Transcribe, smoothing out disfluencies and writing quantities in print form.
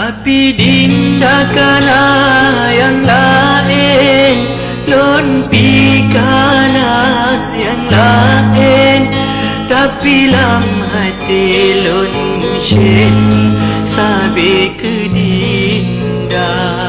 Tapi dinda kana yang lain, lon pi kana yang lain. Tapi lam hati lon syen sabe ke dinda.